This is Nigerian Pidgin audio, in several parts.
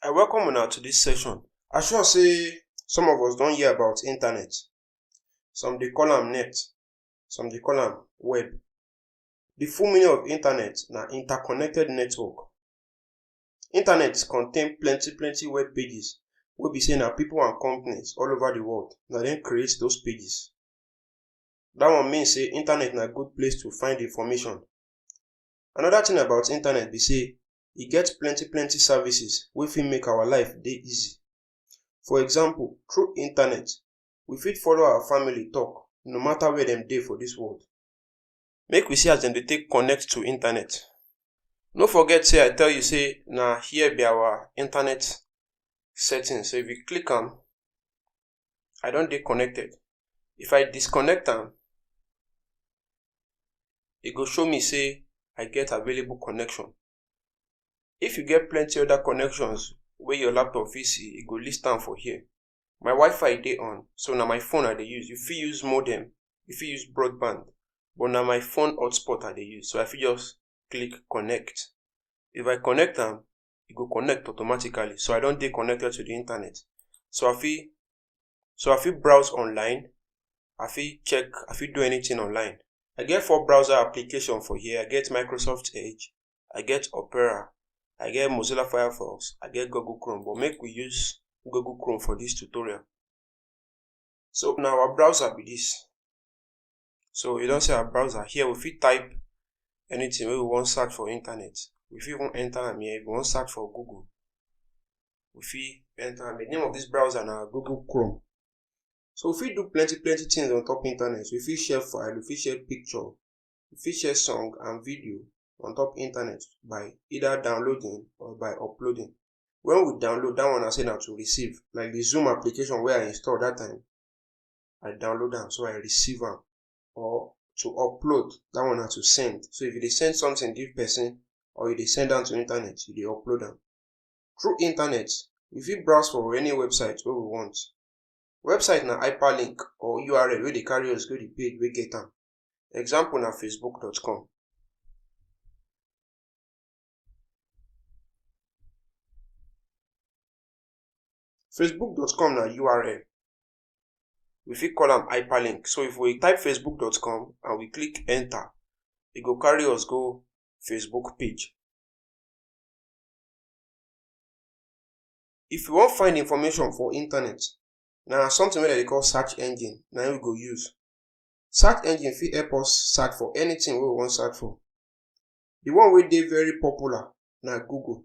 I welcome una to this session. I sure say some of us don hear about internet. Some dey call am net, some dey call am web. The full meaning of internet na interconnected network. Internet contain plenty web pages wey be say na people and companies all over the world na dem create those pages. That one mean say internet na good place to find information. Another thing about internet be say e get plenty services wey fit make our life dey easy. For example, through internet, we fit follow our family talk no matter where dem dey for this world. Make we see as dem dey take connect to internet. No forget say I tell you say na here be our internet settings. So if you click am, I don dey connected. If I disconnect am, e go show me say I get available connection. If you get plenty other connections wey your laptop fit see, e go list am for here. My Wi-Fi dey on, so na my phone I dey use. You fit use modem, you fit use broadband, but na my phone hotspot I dey use. So I fit just click connect. If I connect am, e go connect automatically. So I don dey connected to the internet. So I fit browse online, I fit check, I fit do anything online. I get 4 browser applications for here. I get Microsoft Edge, I get Opera, I get Mozilla Firefox, I get Google Chrome, but make we use Google Chrome for this tutorial. So now our browser be this. So you don see our browser. Here we fit type anything wey we wan search for internet. We fit even enter am here. If we wan search for Google, we fit enter am. The name of this browser na Google Chrome. So we fit do plenty things on top internet. We fit share file, we fit share picture, we fit share song and video on top internet by either downloading or by uploading. When we download, that one I say na to receive. Like the Zoom application where I installed that time, I download am, so I receive am. Or to upload, that one na to send. So if you dey send something give person, or you dey send am to internet, you dey upload am. Through internet, we fit browse for any website wey we want. Website na hyperlink or URL wey dey carry us go the page wey get am. Example na facebook.com. Facebook.com na URL. We fit call am hyperlink. So if we type facebook.com and we click enter, e go carry us go Facebook page. If you wan find information for internet, na something wey dem dey call search engine na we go use. Search engine fit help us search for anything wey we wan search for. The one wey dey very popular na Google,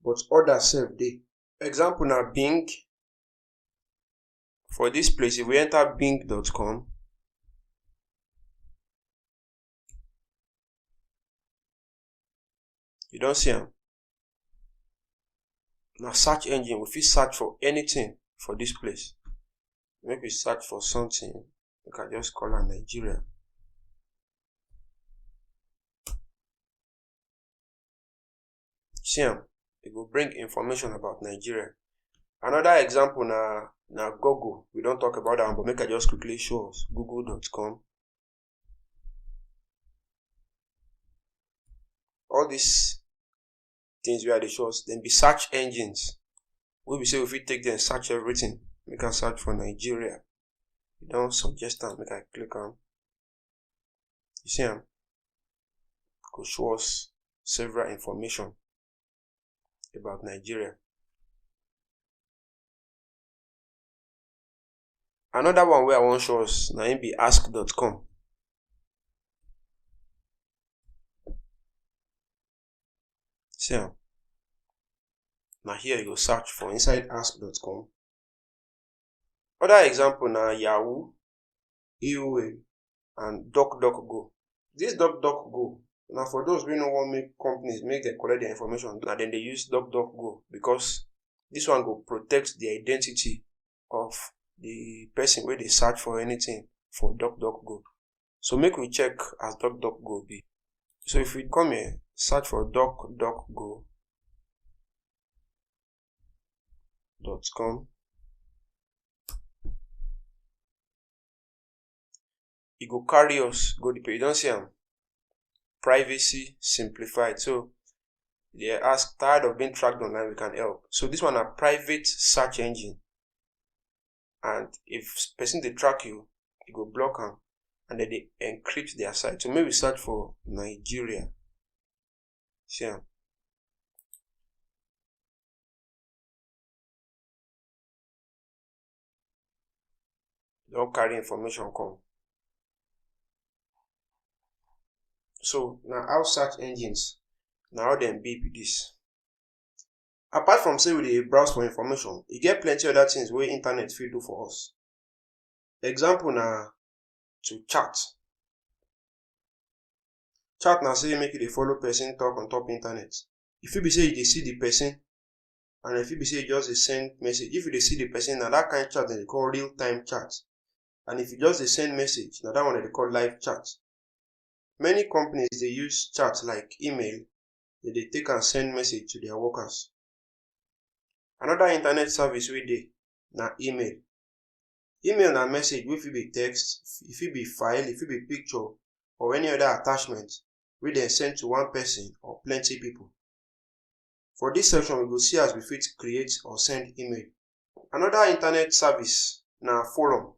but others sef dey. Example na Bing. For this place, if we enter bing.com, you don see am. Na search engine. We fit search for anything for this place. Make we search for something. We can just call am Nigeria. See am. E go bring information about Nigeria. Another example na Google. We don talk about that one, but make I just quickly show us. Google.com. All these things wey I dey show us, dem be search engines. Wey be say we fit take dem search everything. Make I search for Nigeria. You don suggest am, make I click am. You see am? Go show us several information about Nigeria. Another one wey I wan show us na im be ask.com. See am. Na here you go search for inside ask.com. Other example na Yahoo, AOL, and DuckDuckGo. This DuckDuckGo na for those wey no wan make companies make dem collect their information. Na dem dey use DuckDuckGo because this one go protect the identity of the person wey dey search for anything for DuckDuckGo. So make we check as DuckDuckGo be. So if we come here, search for DuckDuckGo.com, e go carry us go the page. You don see am. Privacy simplified. So They ask, tired of being tracked online, we can help. So this one are private search engine. And if person they track you, you go block them. And then they encrypt their site. So maybe search for Nigeria. See am. Don't carry information come. So now how search engines, now how them be this. Apart from say we dey browse for information, e get plenty other things wey internet fit do for us. Example na to chat. Chat na say make you dey follow person talk on top internet. E fit be say you dey see the person, and e fit be say you just dey send message. If you dey see the person, na that kind chat dem dey call real time chat. And if you just dey send message, na that one dem dey call live chat. Many companies dey use chat like email, dem dey take and send message to their workers. Another internet service wey dey na email. Email na message wey fit be text, e fit be file, e fit be picture, or any other attachment wey dem send to one person or plenty people. For this section, we go see as we fit create or send email. Another internet service na forum.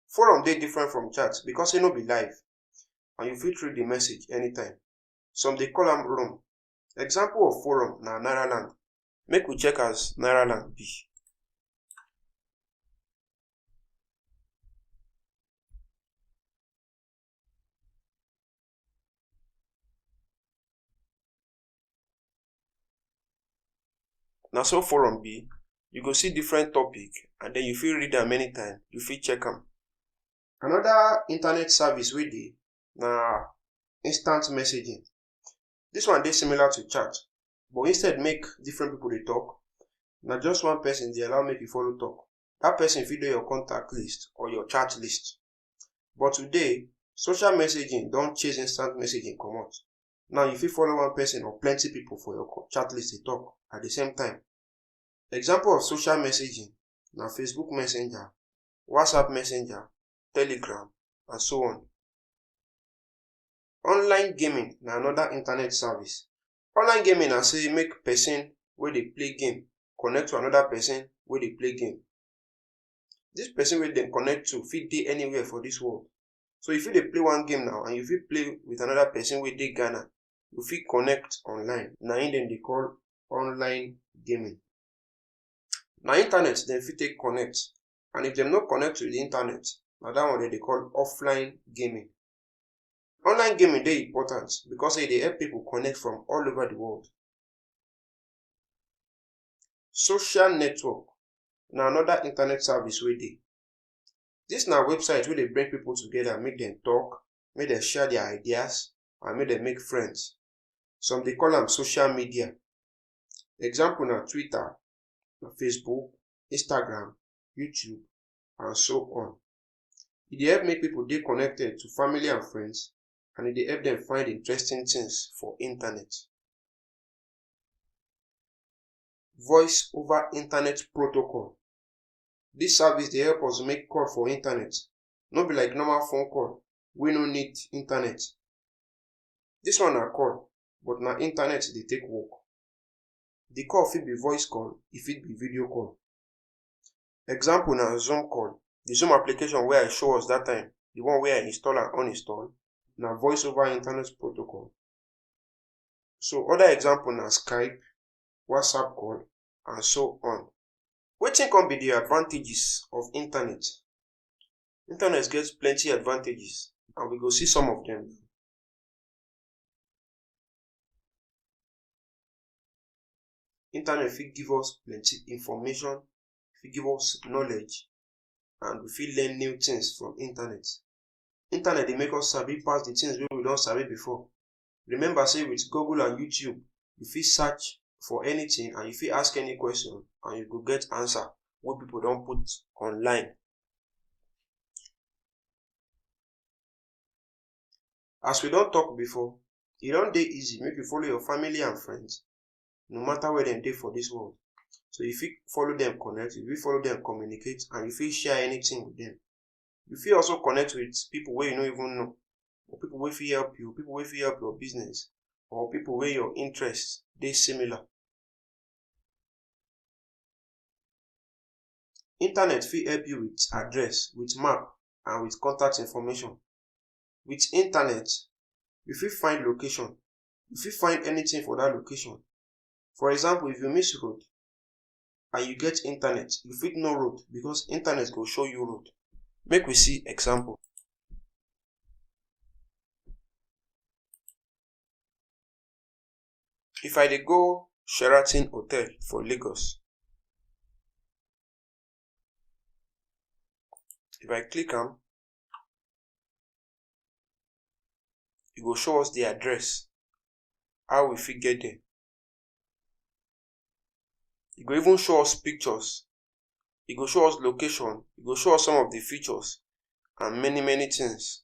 Forum dey different from chat because e no be live, and you fit read the message anytime. Some dey call am room. Example of forum na Nairaland. Make we check as Nairaland be. Na so forum be. You go see different topic, and then you fit read am anytime, you fit check am. Another internet service wey dey na instant messaging. This one dey similar to chat, but instead make different people dey talk, na just one person dey allow make you follow talk. That person fit dey your contact list or your chat list. But today, social messaging don chase instant messaging comot. Now you fit follow one person or plenty people for your chat list dey talk at the same time. Example of social messaging na Facebook Messenger, WhatsApp Messenger, Telegram, and so on. Online gaming na another internet service. Online gaming na say make person wey dey play game connect to another person wey dey play game. This person wey dem connect to fit dey anywhere for this world. So you fit dey play one game now and you fit play with another person wey dey Ghana. You fit connect online. Na im dem dey call online gaming. Na internet dem fit take connect, and if dem no connect to the internet, na that one dem dey call offline gaming. Online gaming dey important because e dey help people connect from all over the world. Social network na another internet service wey dey. This na website wey dey bring people together, make dem talk, make dem share their ideas, and make dem make friends. Some dey call am social media. Example na Twitter, na Facebook, Instagram, YouTube, and so on. E dey help make people dey connected to family and friends, and e dey help them find interesting things for internet. Voice over internet protocol. This service dey help us make call for internet. No be like normal phone call wey no need internet. This one na call, but na internet dey take work. The call fit be voice call, e fit be video call. Example na Zoom call. The Zoom application wey I show us that time, the one wey I install and uninstall, na voice over internet protocol. So other example na Skype, WhatsApp call, and so on. Wetin come be the advantages of internet? Internet gets plenty advantages, and we go see some of them. Internet fit give us plenty information, fit give us knowledge, and we fit learn new things from internet. Internet dey make us sabi pass the things wey we don sabi before. Remember say with Google and YouTube, you fit search for anything and you fit ask any question and you go get answer wey people don put online. As we don talk before, e don dey easy make you follow your family and friends no matter where dem dey for this world. So you fit follow them connect, you fit follow them communicate, and you fit share anything with them. You fit also connect with people wey you no even know, or people wey fit help you, people wey fit help your business, or people wey your interest dey similar. Internet fit help you with address, with map, and with contact information. With internet, you fit find location. You fit find anything for that location. For example, if you miss road and you get internet, you fit know road because internet go show you road. Make we see example. If I dey go Sheraton Hotel for Lagos, if I click am, e go show us the address, how we fit get there. E go even show us pictures. E go show us location. E go show us some of the features and many things.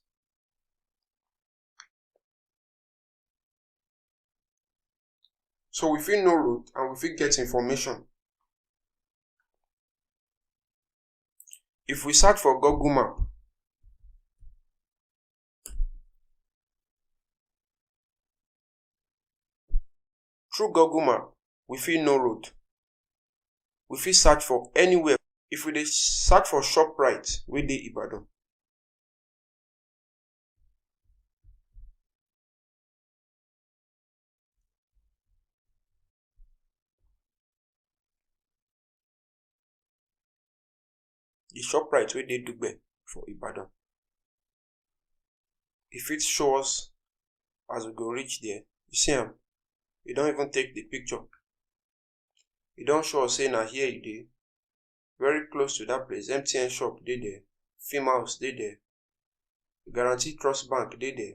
So we fit know route and we fit get information. If we search for Google Map, through Google Map, we fit know road. We fit search for anywhere. If we dey search for ShopRite wey dey Ibadan, the ShopRite wey dey Dugbe for Ibadan, e fit show us as we go reach there. You see am? E don even take the picture. E don show us say na here e dey. Very close to that place. MTN shop dey there. Film house dey there. Guarantee Trust Bank dey there.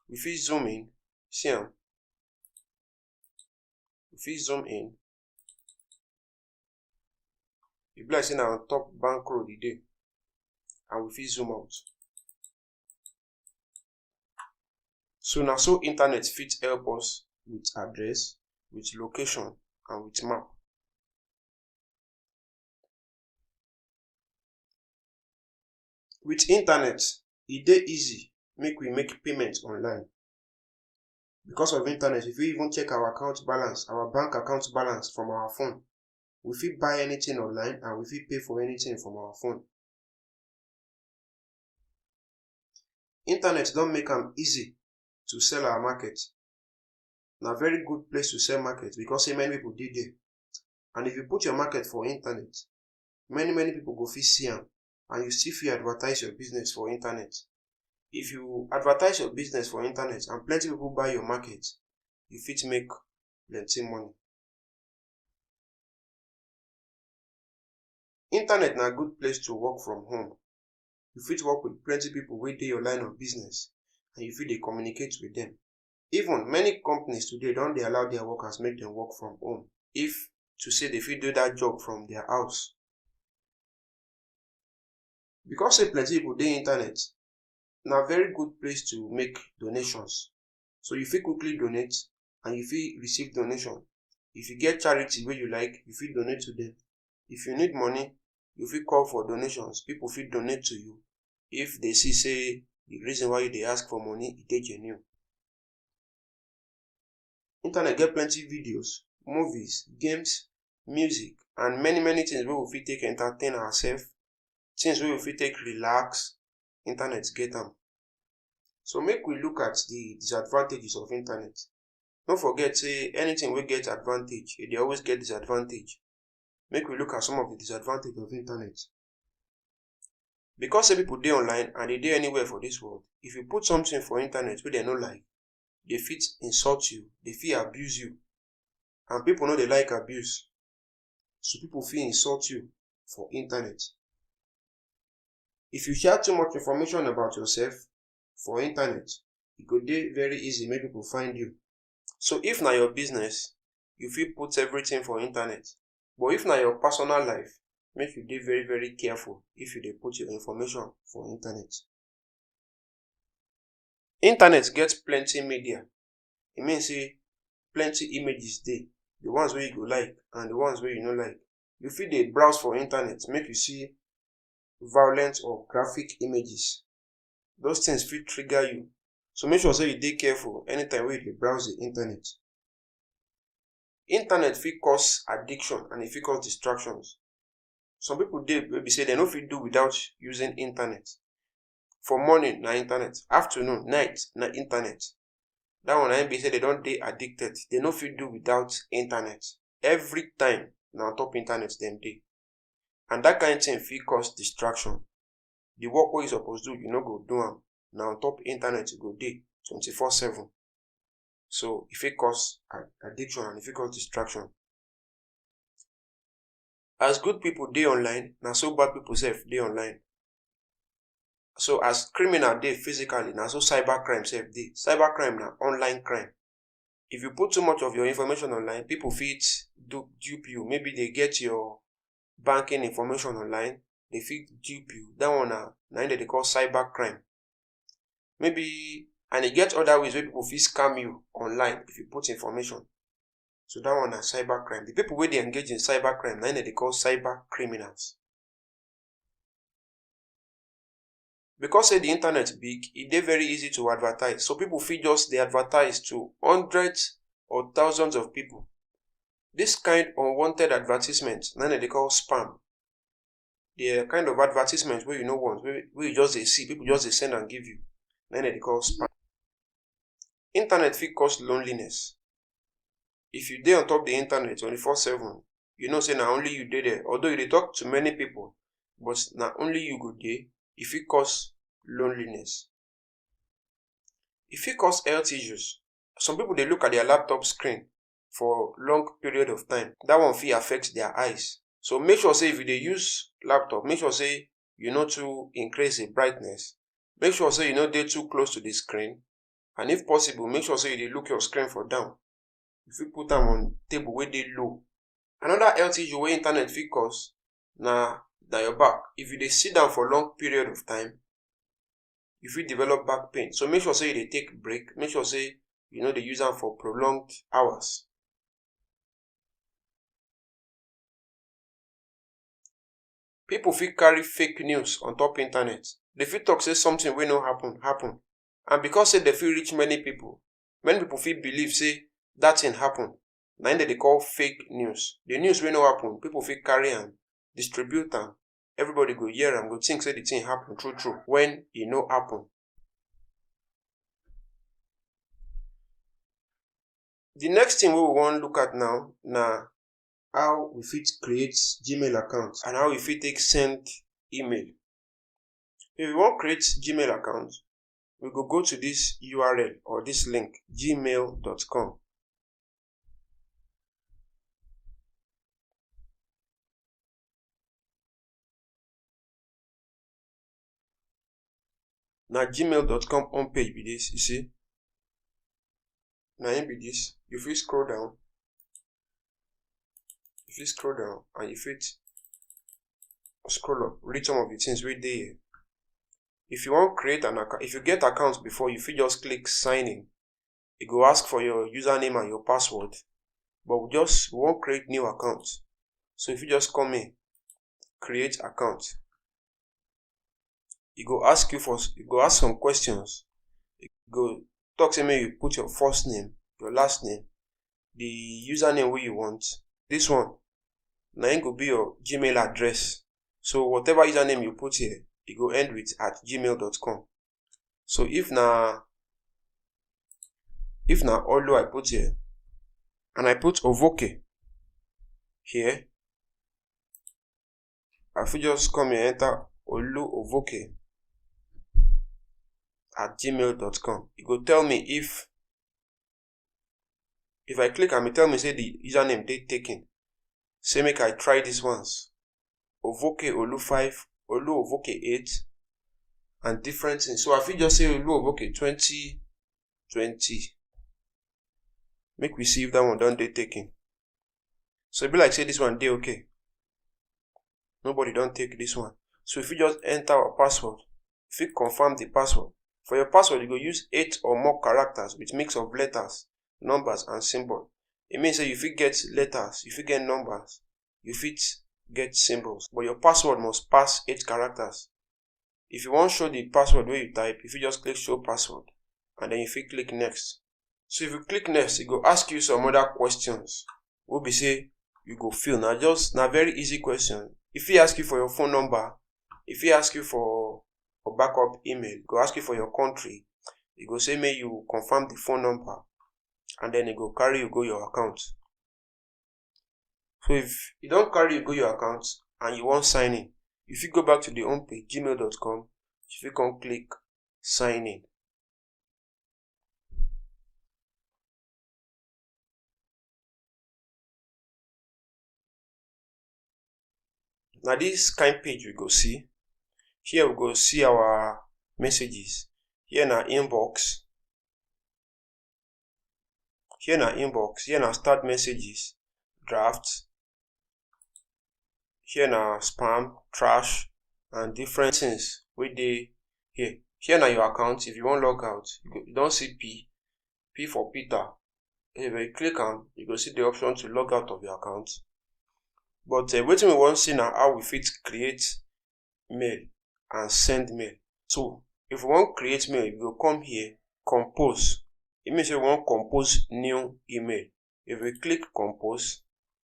We fit zoom in. See am? We fit zoom in. E be like say na on top bank road e dey. And we fit zoom out. So na so internet fit help us with address, with location, and with map. With internet, e dey easy make we make payment online. Because of internet, we fit even check our account balance, our bank account balance from our phone. We fit buy anything online and we fit pay for anything from our phone. Internet don make am easy to sell our market. Na very good place to sell market because say many people dey there. And if you put your market for internet, many people go fit see am, and you still fit advertise your business for internet. If you advertise your business for internet and plenty people buy your market, you fit make plenty money. Internet na good place to work from home. You fit work with plenty people wey dey your line of business and you fit dey communicate with them. Even many companies today don dey allow their workers make them work from home, if to say they fit do that job from their house. Because say plenty people dey internet, na very good place to make donations. So you fit quickly donate and you fit receive donation. If you get charity wey you like, you fit donate to them. If you need money, you fit call for donations. People fit donate to you if they see say the reason why you dey ask for money e dey genuine. Internet get plenty videos, movies, games, music, and many things wey we fit take entertain ourselves, things wey we fit take relax. Internet get am. So make we look at the disadvantages of internet. Don't forget say anything wey get advantage, e dey always get disadvantage. Make we look at some of the disadvantages of internet. Because say people dey online and they dey anywhere for this world, if you put something for internet wey they no like, they fit insult you, they fit abuse you. And people no dey like abuse. So people fit insult you for internet. If you share too much information about yourself for internet, e go dey very easy make people find you. So if na your business, you fit put everything for internet. But if na your personal life, make you dey very careful if you dey put your information for internet. Internet get plenty media. E mean say plenty images dey, the ones wey you go like and the ones wey you no like. You fit dey browse for internet make you see violent or graphic images. Those things fit trigger you So make sure say you dey careful anytime wey you dey browse the internet. Internet fit cause addiction and e fit cause distractions. Some people dey wey be say dem no fit do without using internet. For morning na internet, afternoon, night na internet. Dat one na im be say dem don dey addicted. Dem no fit do without internet. Every time na on top internet dem dey. And dat kind thing fit cause distraction. The work wey you suppose do, you no go do am. Na on top internet you go dey 24/7. So e fit cause addiction and e fit cause distraction. As good people dey online, na so bad people sef dey online. So as criminal dey physically, na so cybercrime sef dey. Cybercrime na online crime. If you put too much of your information online, people fit dupe you. Maybe they get your banking information online, they fit dupe you. Dat one na im dey call cybercrime. Maybe, and e get other ways wey people fit scam you online if you put information. So dat one na cybercrime. The people wey dey engage in cybercrime na im dey call cyber criminals. Because say the internet big, e dey very easy to advertise. So people fit just dey advertise to hundreds or thousands of people. This kind unwanted advertisement na im dey call spam. The kind of advertisement wey you no want, wey you just dey see, people just dey send and give you, na im dey call spam. Internet fit cause loneliness. If you dey on top the internet 24/7, you know say na only you dey there. Although you dey talk to many people, but na only you go dey. E fit cause loneliness. E fit cause health issues. Some people dey look at their laptop screen for long period of time. Dat one fit affect their eyes. So make sure say if you dey use laptop, make sure say you no too increase the brightness. Make sure say you no dey too close to the screen. And if possible, make sure say you dey look your screen for down. You fit put am on table wey dey low. Another health issue wey internet fit cause na your back. If you dey sit down for long period of time, you fit develop back pain. So make sure say you dey take break. Make sure say you no dey use am for prolonged hours. People fit carry fake news on top internet. They fit talk say something wey no happen. And because say they fit reach many people fit believe say dat thing happen. Na im dey call fake news. The news wey no happen, people fit carry am, distribute am. Everybody go hear am, go think say the thing happen true when e no happen. The next thing wey we wan look at now na how we fit create Gmail account and how we fit take send email. If we wan create Gmail account, we go to this URL or this link, gmail.com. Na gmail.com homepage be this, you see. Na im be this. You fit scroll down. And you fit scroll up, read some of the things wey dey here. If you wan create an account, if you get account before, you fit just click sign in. E go ask for your username and your password. But we wan create new account. So if you just come here, create account. E go ask some questions. E go talk say make you put your first name, your last name, the username wey you want. This one na im go be your Gmail address. So whatever username you put here, e go end with @gmail.com. So if na Olu I put here, and I put Ovoke here, I fit just come here, enter Olu Ovoke @gmail.com. E go tell me if I click am, it tell me say the username dey taken. Say make I try this once. Ovoke Olu 5, Olu Ovoke 8, and different things. So I fit just say Olu Ovoke 2020. Make we see if that one don dey taken. So e be like say this one dey okay. Nobody don take this one. So if you just enter our password, if you confirm the password. For your password, you go use 8 or more characters with mix of letters, numbers, and symbols. It means that you fit get letters, you fit get numbers, you fit get symbols. But your password must pass 8 characters. If you want to show the password where you type, if you just click show password, and then you fit click next. So if you click next, it go ask you some other questions wey be say you go fill. Na very easy question. If he ask you for your phone number, if he ask you for backup email, go ask you for your country, e go say make you confirm the phone number, and then e go carry you go your account. So if you don carry you go your account and you wan sign in, you fit go back to the home page gmail.com, you fit come click sign in. Na this kind page we go see. Here we go see our messages. Here na inbox. Here na start messages, draft. Here na spam, trash, and different things wey dey here. Here na your account. If you wan log out, you don see P for Peter. If you click am, you go see the option to log out of your account. But wetin we wan see na how we fit create mail and send mail. So if we wan create mail, we go come here, compose. It means we wan compose new email. If we click compose,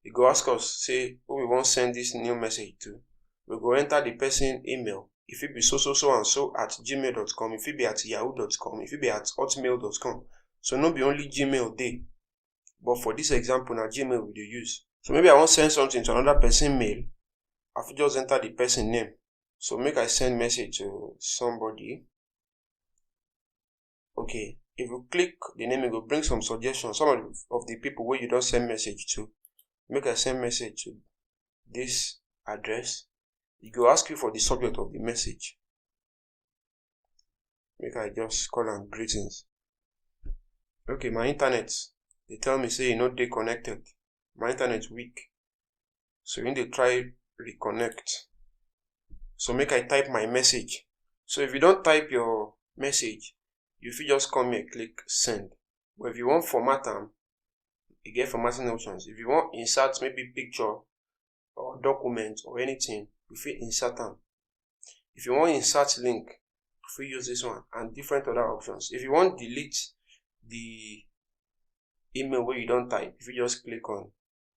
e go ask us say who we wan send this new message to. We go enter the person email. E fit be so and so at gmail.com, e fit be at yahoo.com, e fit be at hotmail.com. So no be only Gmail dey, but for this example na Gmail we dey use. So maybe I wan send something to another person mail, I fit just enter the person name. So make I send message to somebody. Okay, if you click the name, it will bring some suggestions, some of the people where you don't send message to. Make I send message to this address. It will ask you for the subject of the message. Make I just call am greetings. Okay, my internet, they tell me say e no dey connected. My internet weak, so you need to try reconnect. So make I type my message. So if you don't type your message, you fit just come here, click send. But if you want format am, you get formatting options. If you want insert maybe picture or document or anything, you fit insert am. If you want insert link, you fit use this one and different other options. If you want delete the email where you don't type, if you just click on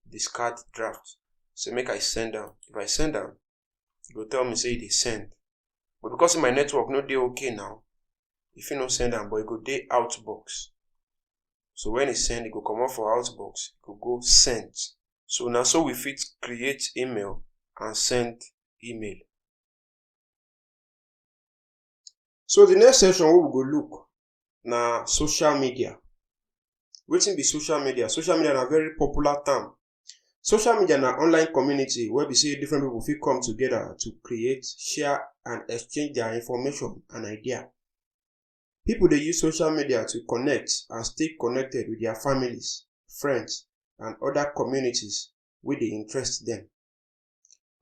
discard draft. So make I send am. If I send am, it will tell me say they send. But because my network no dey okay now, if you no send am, but it go dey outbox. So when it send, it go come out for outbox, it go send. So now so we fit create email and send email. So the next section we go look na social media. Wetin be social media? Social media na very popular term. Social media na online community where we see different people fit come together to create, share, and exchange their information and idea. People dey use social media to connect and stay connected with their families, friends, and other communities wey dey interest them.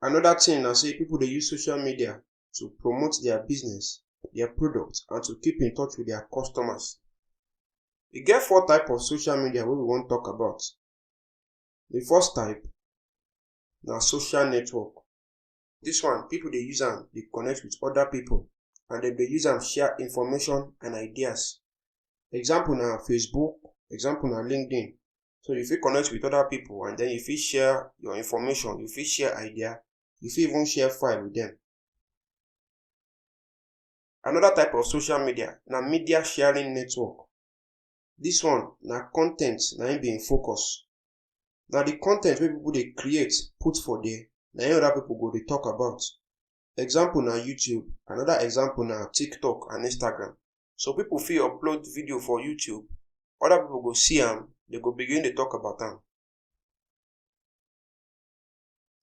Another thing na say people dey use social media to promote their business, their product, and to keep in touch with their customers. E get 4 types of social media wey we wan talk about. The first type na social network. This one, people dey use am dey connect with other people, and dem dey use am share information and ideas. Example na Facebook, example na LinkedIn. So you fit connect with other people and then you fit share your information, you fit share idea, you fit even share file with them. Another type of social media na media sharing network. This one na content na im be in focus. Na the content wey people dey create put for there, na im other people go dey talk about. Example na YouTube, another example na TikTok and Instagram. So people fit upload video for YouTube, other people go see am, they go begin to talk about am.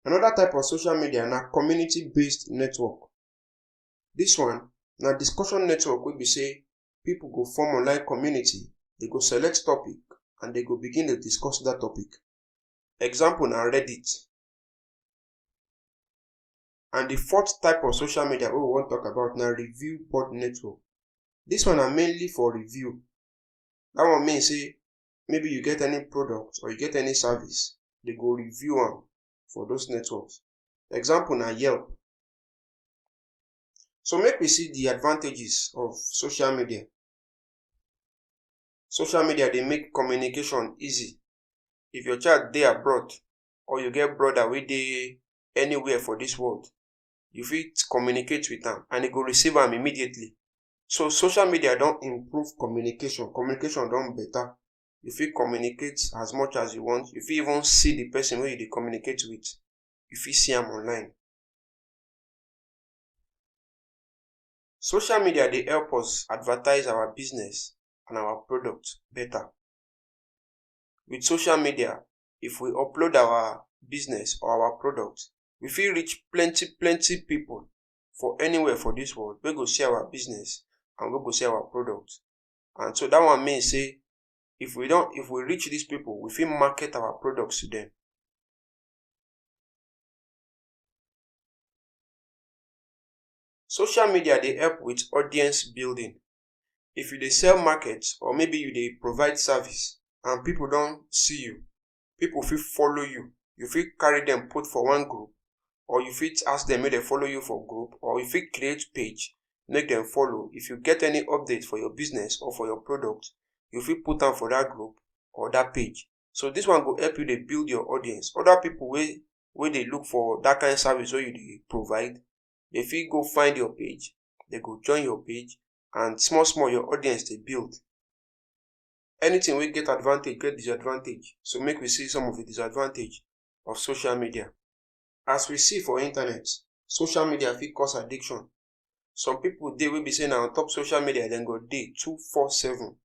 Another type of social media na community-based network. This one na discussion network wey be say people go form online community, they go select topic and they go begin to discuss that topic. Example na Reddit. And the 4th type of social media we want to talk about na review board network. This one are mainly for review. That one means say maybe you get any product or you get any service, they go review am for those networks. Example na Yelp. So make we see the advantages of social media. Social media dey make communication easy. If your child dey abroad or you get brother wey dey anywhere for dis world, you fit communicate with am and e go receive am immediately. So social media don improve communication. Communication don better. You fit communicate as much as you want. You fit even see the person wey you dey communicate with. You fit see am online. Social media dey help us advertise our business and our product better. With social media, if we upload our business or our product, we fit reach plenty people for anywhere for dis world wey go see our business and wey go see our product. And so that one mean say if we reach these people, we fit market our products to them. Social media dey help with audience building. If you dey sell market or maybe you dey provide service and people don see you, people fit follow you. You fit carry them put for one group, or you fit ask them make dem follow you for group, or you fit create page make dem follow. If you get any update for your business or for your product, you fit put am for that group or that page. So this one go help you dey build your audience. Other people wey dey look for that kind of service wey you dey provide, they fit go find your page, they go join your page, and small your audience dey build. Anything wey get advantage get disadvantage. So make we see some of the disadvantage of social media. As we see for internet, social media fit cause addiction. Some people dey wey be say na on top social media dem go dey 247.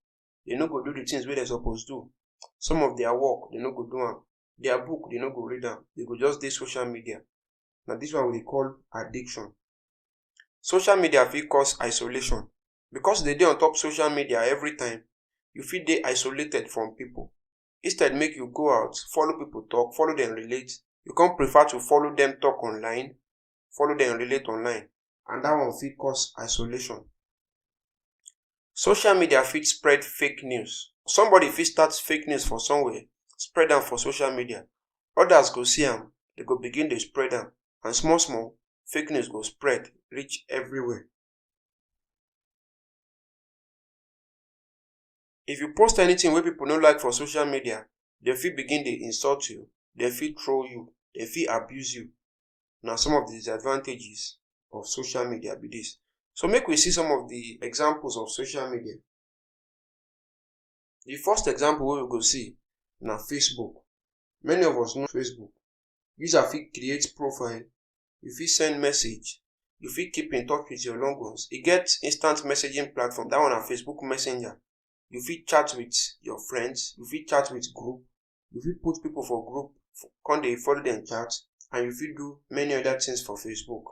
They no go do the things wey dem suppose do. Some of their work, they no go do am. Their book, they no go read am. They go just dey social media. Now this one we dey call addiction. Social media fit cause isolation. Because they dey on top social media every time, you fit dey isolated from people. Instead, make you go out, follow people talk, follow them relate. You can't prefer to follow them talk online, follow them relate online. And that one fit cause isolation. Social media fit spread fake news. Somebody fit start fake news for somewhere, spread them for social media. Others go see them, they go begin to spread them. And small, fake news go spread, reach everywhere. If you post anything wey people no like for social media, they fit begin dey insult you, they fit troll you, they fit abuse you. Now some of the disadvantages of social media be this. So make we see some of the examples of social media. The first example wey we go see na Facebook. Many of us know Facebook. User fit create profile, you fit send message, you fit keep in touch with your loved ones. E get instant messaging platform, that one na Facebook Messenger. You fit chat with your friends, you fit chat with group, you fit put people for group, come dey follow them chat, and you fit do many other things for Facebook.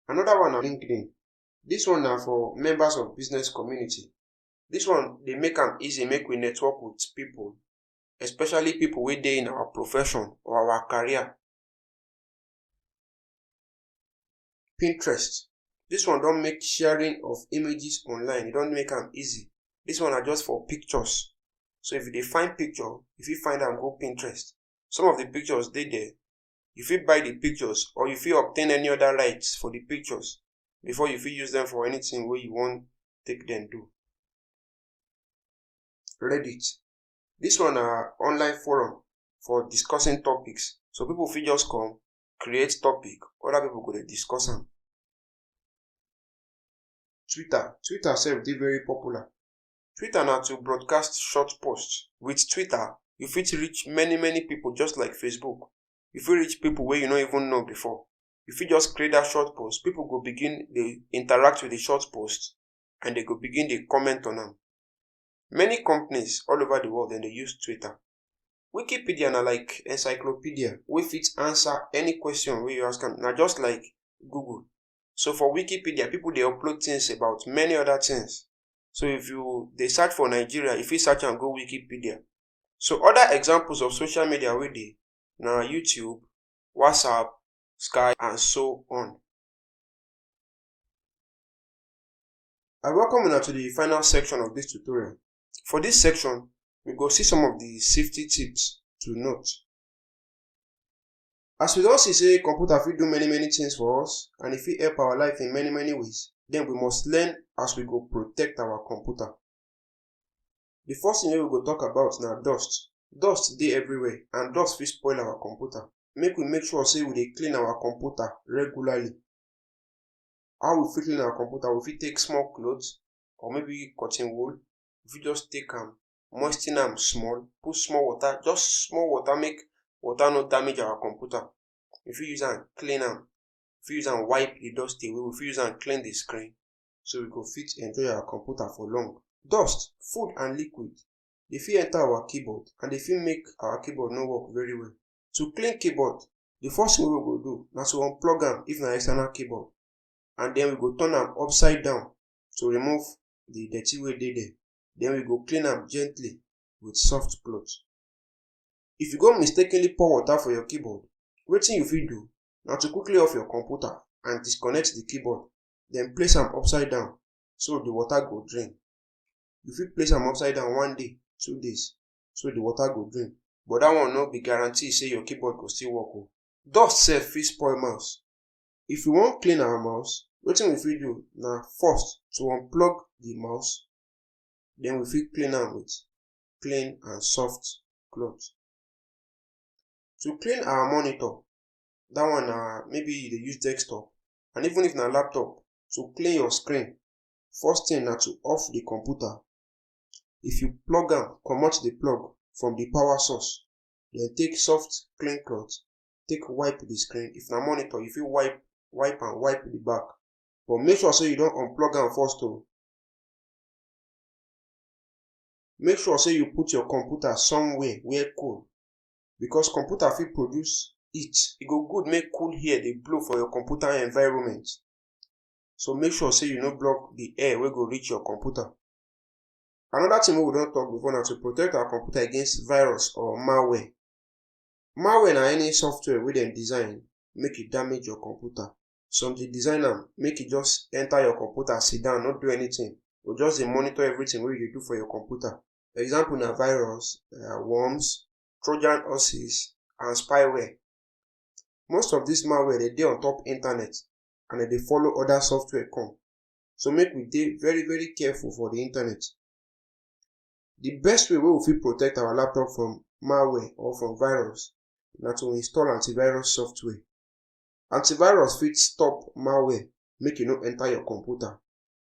Another one na LinkedIn. This one na for members of business community. This one dey make am easy make we network with people, especially people wey dey in our profession or our career. Pinterest. This one don make sharing of images online, e don make am easy. This one are just for pictures. So if you dey find picture, you fit find am go Pinterest. Some of the pictures dey there. You fit buy the pictures, or you fit obtain any other rights for the pictures before you fit use them for anything wey you want take them do. Reddit. This one are online forum for discussing topics. So people fit just come, create topic, other people go dey discuss am. Twitter sef dey very popular. Twitter na to broadcast short posts. With Twitter, you fit reach many people just like Facebook. You fit reach people wey you no even know before. You fit just create that short post. People go begin dey interact with the short post, and they go begin dey comment on am. Many companies all over the world dem dey use Twitter. Wikipedia na like encyclopedia wey fit answer any question wey you ask am. Na just like Google. So for Wikipedia, people dey upload things about many other things. So if you dey search for Nigeria, you fit search and go Wikipedia. So other examples of social media wey dey na YouTube, WhatsApp, Skype, and so on. I welcome una to the final section of this tutorial. For this section, we go see some of the safety tips to note. As we don see say computer fit do many things for us, and e fit help our life in many ways, then we must learn as we go protect our computer. The first thing we go talk about na dust. Dust dey everywhere and dust fit spoil our computer. Make we make sure say we dey clean our computer regularly. How we fit clean our computer? We fit take small clothes or maybe cotton wool. We fit just take am, moisten am small, put small water, just small water, make water no damage our computer. We fit use am clean am. We fit use am wipe the dust away. We fit use am clean the screen so we go fit enjoy our computer for long. Dust, food and liquid dey fit enter our keyboard and dey fit make our keyboard no work very well. To clean keyboard, the first thing we go do na to unplug am if na external keyboard, and then we go turn am upside down to remove the dirty wey dey there. Then we go clean am gently with soft cloth. If you go mistakenly pour water for your keyboard, wetin you fit do na to quickly off your computer and disconnect the keyboard, then place am upside down so the water go drain. You fit place am upside down 1 day, 2 days so the water go drain, but that one no be guarantee say your keyboard go still work o. Dust sef fit spoil mouse. If you wan clean our mouse, wetin we fit do na first to unplug the mouse, then we fit clean am with clean and soft cloth. To clean our monitor, that one na maybe you dey use desktop, and even if na laptop, to clean your screen, first thing na to off the computer. If you plug am, comot the plug from the power source, then take soft clean cloth, take wipe the screen. If na monitor, you fit wipe the back, but make sure say you don unplug am first o. Make sure say you put your computer somewhere where cool, because computer fit produce heat. E go good make cool air dey blow for your computer environment. So make sure say you no block the air wey go reach your computer. Another thing wey we don talk before na to protect our computer against virus or malware. Malware na any software wey dem design make e damage your computer. Some dey design am make e just enter your computer, sit down, no do anything, or just dey monitor everything wey you dey do for your computer. Example na virus, worms, Trojan horses, and spyware. Most of this malware dey on top internet and dey follow other software come. So make we dey very very careful for the internet. The best way we fit protect our laptop from malware or from virus na to install antivirus software. Antivirus fit stop malware make e no enter your computer,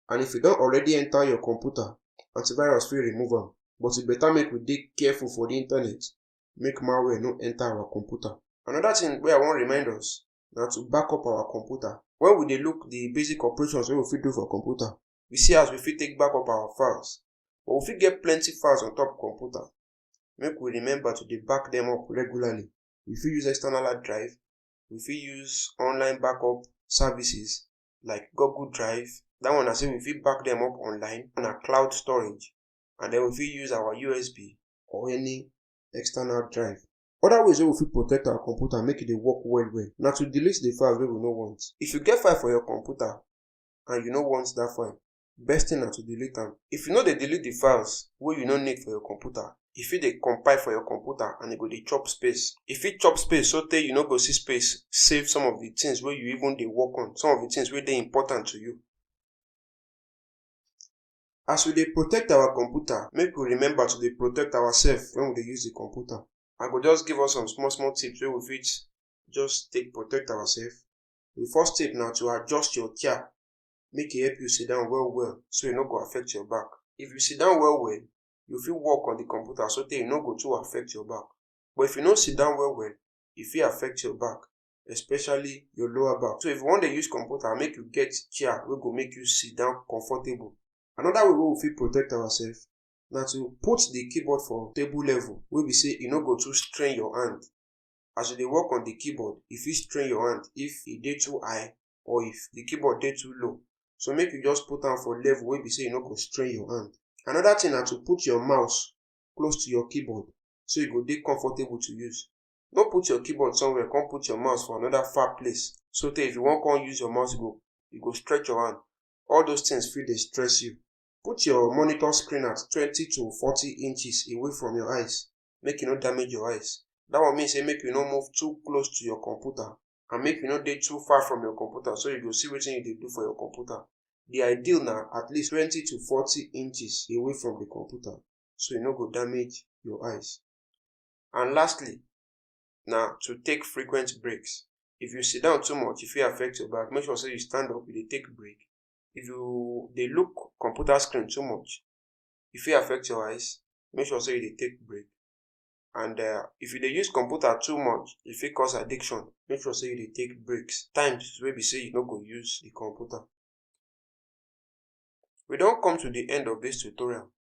and if e don already enter your computer, antivirus fit remove am. But e better make we dey careful for the internet, make malware no enter our computer. Another thing wey I wan remind us na to back up our computer. When we dey look the basic operations wey we fit do for computer, we see as we fit take back up our files. But we fit get plenty files on top computer. Make we remember to dey back them up regularly. We fit use external hard drive. We fit use online backup services like Google Drive. That one na say we fit back them up online on a cloud storage. And then we fit use our USB or any external drive. Other ways wey we fit protect our computer make e dey work well na to delete the files wey we no want. If you get file for your computer and you no want that file, best thing na to delete am. If you no dey delete the files wey you no need for your computer, e fit dey compile for your computer and e go dey chop space. E fit chop space so tey you no go see space save some of the things wey you even dey work on, some of the things wey dey important to you. As we dey protect our computer, make we remember to dey protect ourselves when we dey use the computer. I go just give us some small tips wey we fit just take protect ourselves. The first tip na to adjust your chair, make e help you sit down well so e no go affect your back. If you sit down well, you fit work on the computer so tey e no go too affect your back. But if you no sit down well, e fit affect your back, especially your lower back. So if you wan dey use computer, make you get chair wey go make you sit down comfortable. Another way wey we fit protect ourselves na to put the keyboard for table level wey be say e no go too strain your hand. As you dey work on the keyboard, e fit strain your hand if e dey too high or if the keyboard dey too low. So make you just put am for level wey be say e no go strain your hand. Another thing na to put your mouse close to your keyboard so e go dey comfortable to use. No put your keyboard somewhere come put your mouse for another far place so tey if you wan come use your mouse, you go stretch your hand. All those things fit dey stress you. Put your monitor screen at 20 to 40 inches away from your eyes, make e no damage your eyes. That one mean say make you no move too close to your computer and make you no dey too far from your computer so you go see wetin you dey do for your computer. The ideal na at least 20 to 40 inches away from the computer so e no go damage your eyes. And lastly, na to take frequent breaks. If you sit down too much, e fit affect your back. Make sure say you stand up, you dey take break. If you dey look computer screen too much, e fit affect your eyes. Make sure say you dey take break. And if you dey use computer too much, e fit cause addiction. Make sure say you dey take breaks. Times wey be say you no go use the computer. We don come to the end of this tutorial.